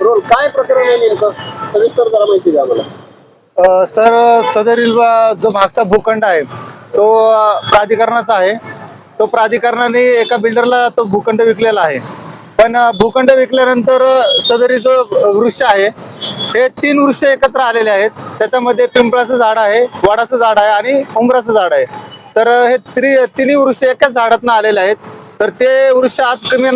Role काय प्रकरण आहे नेमकं सविस्तर जरा माहिती द्या मला. सर, सदरील जो मागचा भूखंड आहे तो प्राधिकरणाचा आहे. तो प्राधिकरणाने एका बिल्डरला तो भूखंड विकलेला आहे. पण भूखंड विकल्यानंतर सदरी जो वृक्ष आहे हे 3 वृक्ष एकत्र आलेले आहेत. त्याच्यामध्ये पिंपळाचं झाड आहे, वडाचं झाड आहे आणि उंबराचं झाड आहे. तर हे तिन्ही वृक्ष एकाच झाडातून आलेले आहेत. तर ते वृक्ष आज कमी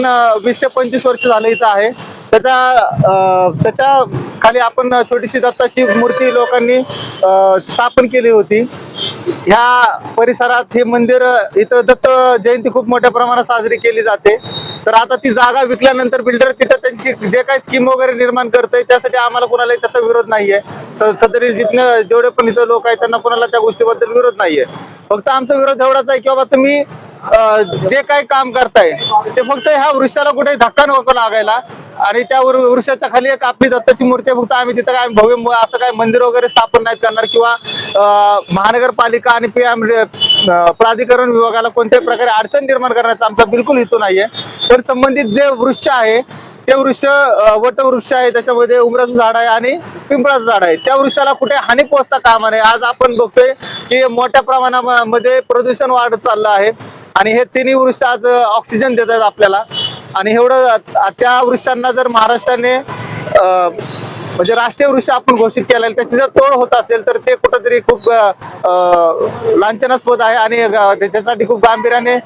20 ते 25 वर्ष झाले इथं आहे. त्याच्या खाली आपण छोटीशी दत्ताची मूर्ती लोकांनी स्थापन केली होती. ह्या परिसरात हे मंदिर, इथं दत्त जयंती खूप मोठ्या प्रमाणात साजरी केली जाते. तर आता ती जागा विकल्यानंतर बिल्डर तिथं त्यांची जे काही स्कीम वगैरे निर्माण करतोय त्यासाठी आम्हाला कोणालाही त्याचा विरोध नाहीये. सदरील जिथले जेवढे पण इथं लोक आहेत त्यांना कोणाला त्या गोष्टीबद्दल विरोध नाहीये. फक्त आमचा विरोध एवढाच आहे की बाबा तुम्ही जे काही काम करताय ते फक्त ह्या वृक्षाला कुठे धक्का नको लागायला. आणि त्या वृक्षाच्या खाली एक आपली दत्ताची मूर्ती आहे. फक्त आम्ही तिथं काय भव्य असं काय मंदिर वगैरे स्थापन नाही करणार किंवा महानगरपालिका आणि प्राधिकरण विभागाला कोणत्याही प्रकारे अडचण निर्माण करण्याचा आमचा बिलकुल हेतू नाहीये. पण संबंधित जे वृक्ष आहे ते वृक्ष वटवृक्ष आहे, त्याच्यामध्ये उमराचं झाड आहे आणि पिंपळाचं झाड आहे. त्या वृक्षाला कुठे हानी पोहोचता कामा नये. आज आपण बघतोय की मोठ्या प्रमाणामध्ये प्रदूषण वाढत चाललं आहे आणि हे तिन्ही वृक्ष आज ऑक्सिजन देत आहेत आपल्याला. आणि एवढं त्या वृक्षांना जर महाराष्ट्राने म्हणजे राष्ट्रीय वृक्ष आपण घोषित केलेलं, त्याची जर तोड होत असेल तर ते कुठंतरी खूप लांछनास्पद आहे आणि त्याच्यासाठी खूप गांभीर्याने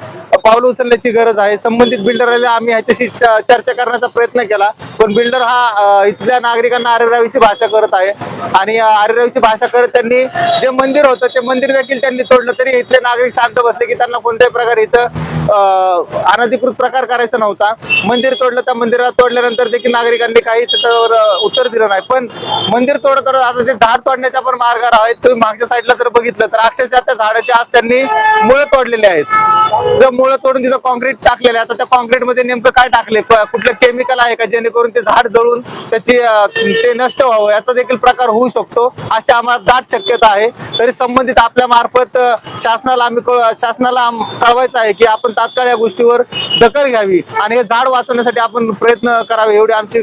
पावलं उचलण्याची गरज आहे. संबंधित बिल्डरला आम्ही ह्याच्याशी चर्चा करण्याचा प्रयत्न केला, पण बिल्डर हा इथल्या नागरिकांना आरेरावीची भाषा करत आहे. आणि आरेरावीची भाषा करत त्यांनी जे मंदिर होतं ते मंदिर देखील त्यांनी तोडलं. तरी इथले नागरिक शांत बसले की त्यांना कोणत्याही प्रकारे इथं अनधिकृत प्रकार करायचा नव्हता. मंदिर तोडलं, त्या मंदिरात तोडल्यानंतर देखील नागरिकांनी काही त्याच्यावर उत्तर दिलं नाही. पण मंदिर तोडत आता ते झाड तोडण्याच्या पण मार्गावर आहेत. तुम्ही मागच्या साईडला जर बघितलं तर अक्षरशः त्या झाडाची आज त्यांनी मुळं तोडलेले आहेत. मुळं तोडून तिथं कॉन्क्रीट टाकलेले. आता त्या कॉन्क्रीट मध्ये नेमकं काय टाकले, कुठलं केमिकल आहे का जेणेकरून ते झाड जळून ते नष्ट व्हावं याचा देखील प्रकार होऊ शकतो, अशी आम्हाला दाट शक्यता आहे. तरी संबंधित आपल्या मार्फत शासनाला कळवायचं आहे की आपण तात्काळ या गोष्टीवर दखल घ्यावी आणि हे झाड वाचवण्यासाठी आपण प्रयत्न करावे, एवढी आमची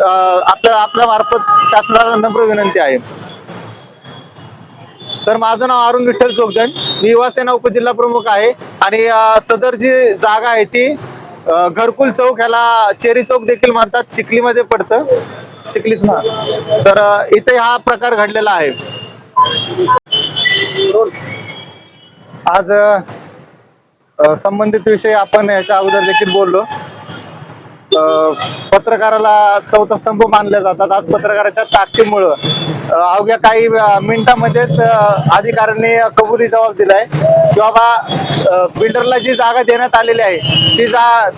आपल्या मार्फत शासनाला नम्र विनंती आहे. सर, माझं नाव अरुण विठ्ठल जोगदंड, मी युवासेना उपजिल्हा प्रमुख आहे. आणि सदर जी जागा आहे ती घरकुल चौक, ह्याला चेरी चौक देखील म्हणतात, चिखलीमध्ये पडतं, चिखलीच ना. तर इथे हा प्रकार घडलेला आहे. आज संबंधित विषयी आपण याच्या अगोदर देखील बोललो. पत्रकाराला चौथा स्तंभ मानले जातात. आज पत्रकाराच्या ताकदीमुळं अवघ्या काही मिनिटांमध्येच अधिकाऱ्यांनी कबुली जबाब दिलाय की बाबा बिल्डरला जी जागा देण्यात आलेली आहे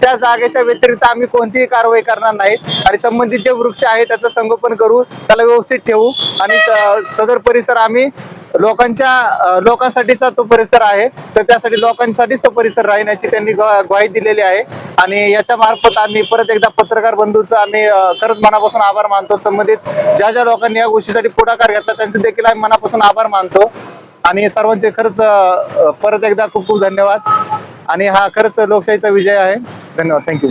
त्या जागेच्या व्यतिरिक्त आम्ही कोणतीही कारवाई करणार नाही आणि संबंधित जे वृक्ष आहे त्याचं संगोपन करू, त्याला व्यवस्थित ठेवू आणि सदर परिसर आम्ही लोकांसाठीचा तो परिसर आहे, तर त्यासाठी लोकांसाठीच तो परिसर राहील याची त्यांनी ग्वाही दिलेली आहे. आणि याच्या मार्फत आम्ही परत एकदा पत्रकार बंधूंचा आम्ही खरंच मनापासून आभार मानतो. संबंधित ज्या लोकांनी या गोष्टीसाठी पुढाकार घेतला त्यांचे देखील आम्ही मनापासून आभार मानतो. आणि सर्वांचे खरंच परत एकदा खूप खूप धन्यवाद. आणि हा खरंच लोकशाहीचा विजय आहे. धन्यवाद. थँक्यू.